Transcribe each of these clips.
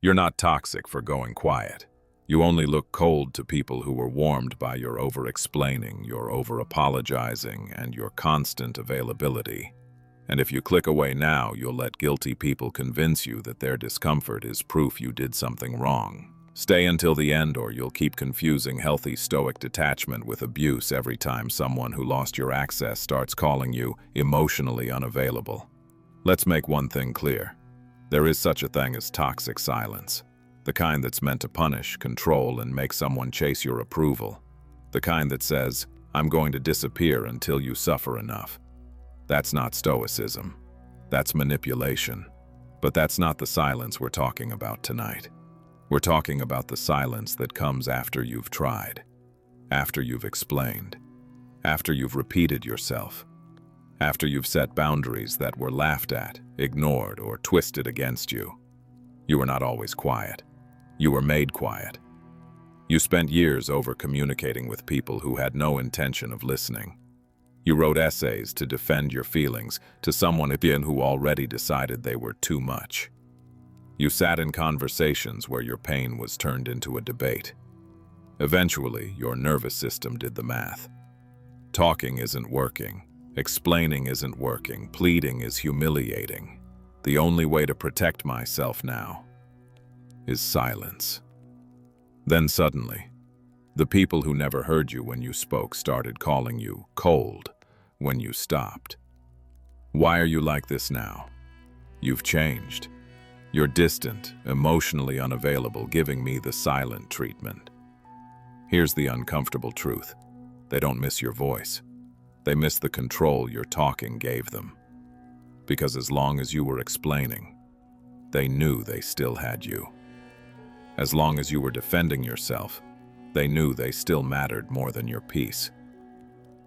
You're not toxic for going quiet. You only look cold to people who were warmed by your over-explaining, your over-apologizing, and your constant availability. And if you click away now, you'll let guilty people convince you that their discomfort is proof you did something wrong. Stay until the end, or you'll keep confusing healthy Stoic detachment with abuse every time someone who lost your access starts calling you emotionally unavailable. Let's make one thing clear. There is such a thing as toxic silence. The kind that's meant to punish, control, and make someone chase your approval. The kind that says, "I'm going to disappear until you suffer enough." That's not Stoicism. That's manipulation. But that's not the silence we're talking about tonight. We're talking about the silence that comes after you've tried, after you've explained, after you've repeated yourself, after you've set boundaries that were laughed at, ignored, or twisted against you. You were not always quiet. You were made quiet. You spent years over-communicating with people who had no intention of listening. You wrote essays to defend your feelings to someone who already decided they were too much. You sat in conversations where your pain was turned into a debate. Eventually, your nervous system did the math. Talking isn't working. Explaining isn't working. Pleading is humiliating. The only way to protect myself now is silence. Then suddenly, the people who never heard you when you spoke started calling you cold when you stopped. Why are you like this now? You've changed. You're distant, emotionally unavailable, giving me the silent treatment. Here's the uncomfortable truth. They don't miss your voice. They miss the control your talking gave them. Because as long as you were explaining, they knew they still had you. As long as you were defending yourself, they knew they still mattered more than your peace.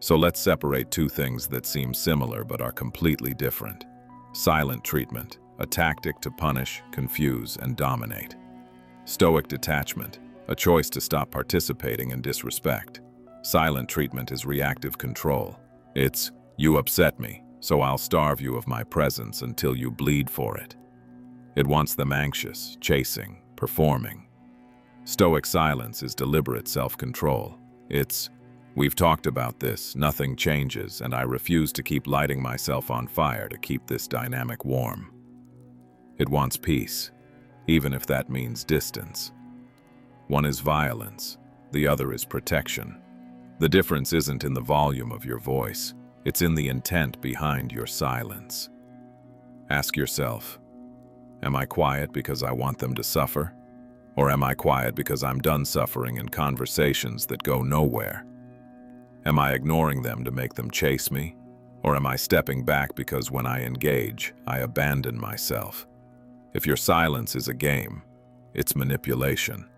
So let's separate two things that seem similar but are completely different. Silent treatment, a tactic to punish, confuse, and dominate. Stoic detachment, a choice to stop participating in disrespect. Silent treatment is reactive control. It's, "You upset me, so I'll starve you of my presence until you bleed for it." It wants them anxious, chasing, performing. Stoic silence is deliberate self-control. It's, "We've talked about this, nothing changes, and I refuse to keep lighting myself on fire to keep this dynamic warm." It wants peace, even if that means distance. One is violence, the other is protection. The difference isn't in the volume of your voice, it's in the intent behind your silence. Ask yourself, am I quiet because I want them to suffer? Or am I quiet because I'm done suffering in conversations that go nowhere? Am I ignoring them to make them chase me? Or am I stepping back because when I engage, I abandon myself? If your silence is a game, it's manipulation.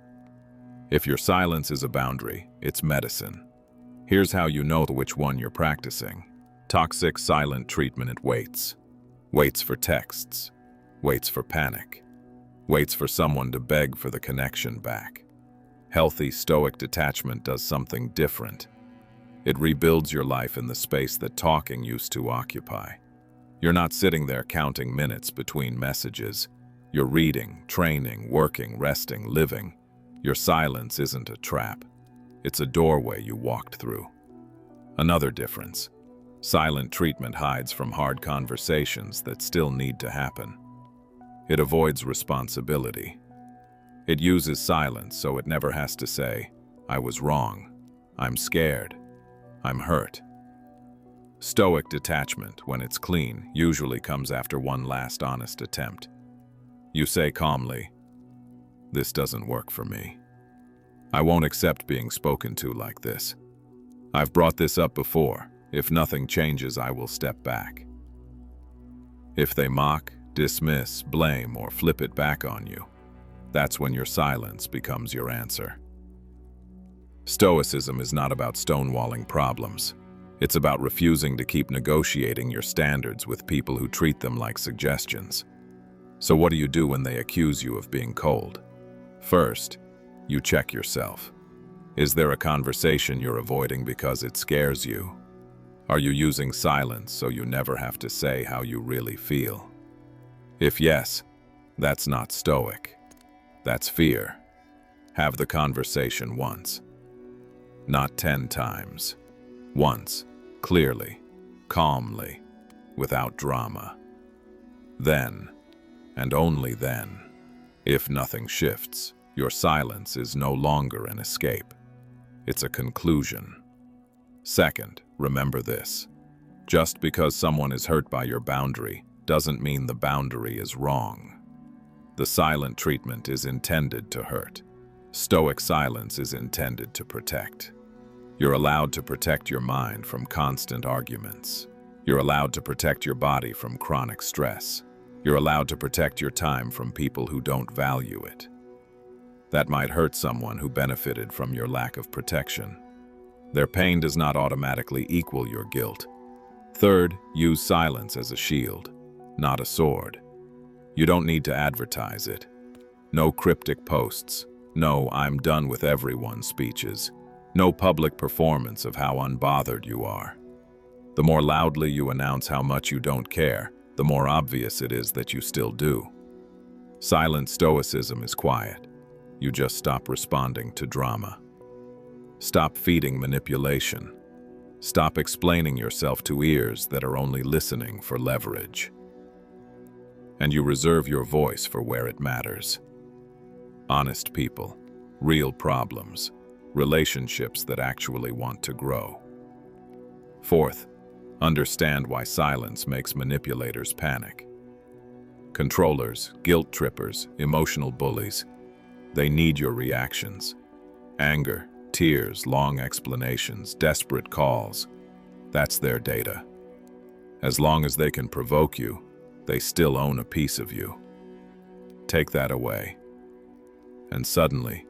If your silence is a boundary, it's medicine. Here's how you know which one you're practicing. Toxic silent treatment. It waits. Waits for texts. Waits for panic. Waits for someone to beg for the connection back. Healthy Stoic detachment does something different. It rebuilds your life in the space that talking used to occupy. You're not sitting there counting minutes between messages. You're reading, training, working, resting, living. Your silence isn't a trap. It's a doorway you walked through. Another difference. Silent treatment hides from hard conversations that still need to happen. It avoids responsibility. It uses silence so it never has to say, "I was wrong. I'm scared. I'm hurt." Stoic detachment, when it's clean, usually comes after one last honest attempt. You say calmly, "This doesn't work for me. I won't accept being spoken to like this. I've brought this up before. If nothing changes, I will step back." If they mock, dismiss, blame, or flip it back on you, that's when your silence becomes your answer. Stoicism is not about stonewalling problems. It's about refusing to keep negotiating your standards with people who treat them like suggestions. So what do you do when they accuse you of being cold? First, you check yourself. Is there a conversation you're avoiding because it scares you? Are you using silence so you never have to say how you really feel? If yes, that's not Stoic. That's fear. Have the conversation once. Not 10 times. Once, clearly, calmly, without drama. Then, and only then, if nothing shifts, your silence is no longer an escape. It's a conclusion. Second, remember this. Just because someone is hurt by your boundary doesn't mean the boundary is wrong. The silent treatment is intended to hurt. Stoic silence is intended to protect. You're allowed to protect your mind from constant arguments. You're allowed to protect your body from chronic stress. You're allowed to protect your time from people who don't value it. That might hurt someone who benefited from your lack of protection. Their pain does not automatically equal your guilt. Third, use silence as a shield, not a sword. You don't need to advertise it. No cryptic posts. No "I'm done with everyone" speeches. No public performance of how unbothered you are. The more loudly you announce how much you don't care, the more obvious it is that you still do. Silent stoicism is quiet. You just stop responding to drama. Stop feeding manipulation. Stop explaining yourself to ears that are only listening for leverage. And you reserve your voice for where it matters. Honest people, real problems, relationships that actually want to grow. Fourth, understand why silence makes manipulators panic. Controllers, guilt trippers, emotional bullies, they need your reactions. Anger, tears, long explanations, desperate calls. That's their data. As long as they can provoke you, they still own a piece of you. Take that away. And suddenly,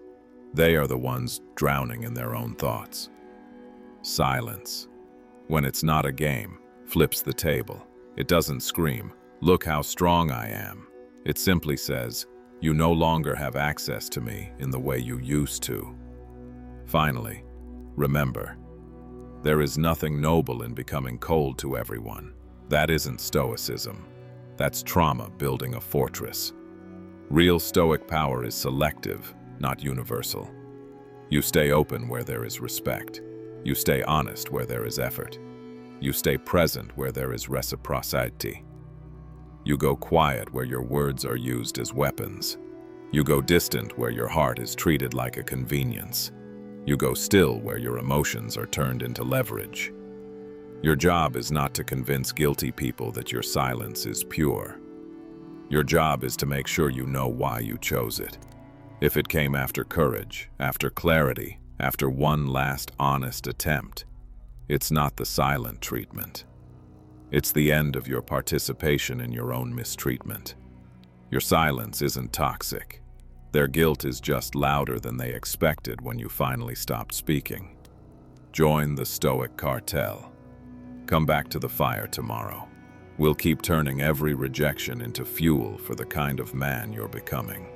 they are the ones drowning in their own thoughts. Silence, when it's not a game, flips the table. It doesn't scream, "Look how strong I am." It simply says, "You no longer have access to me in the way you used to." Finally, remember, there is nothing noble in becoming cold to everyone. That isn't stoicism. That's trauma building a fortress. Real stoic power is selective, not universal. You stay open where there is respect. You stay honest where there is effort. You stay present where there is reciprocity. You go quiet where your words are used as weapons. You go distant where your heart is treated like a convenience. You go still where your emotions are turned into leverage. Your job is not to convince guilty people that your silence is pure. Your job is to make sure you know why you chose it. If it came after courage, after clarity, after one last honest attempt, it's not the silent treatment. It's the end of your participation in your own mistreatment. Your silence isn't toxic. Their guilt is just louder than they expected when you finally stopped speaking. Join the Stoic Cartel. Come back to the fire tomorrow. We'll keep turning every rejection into fuel for the kind of man you're becoming.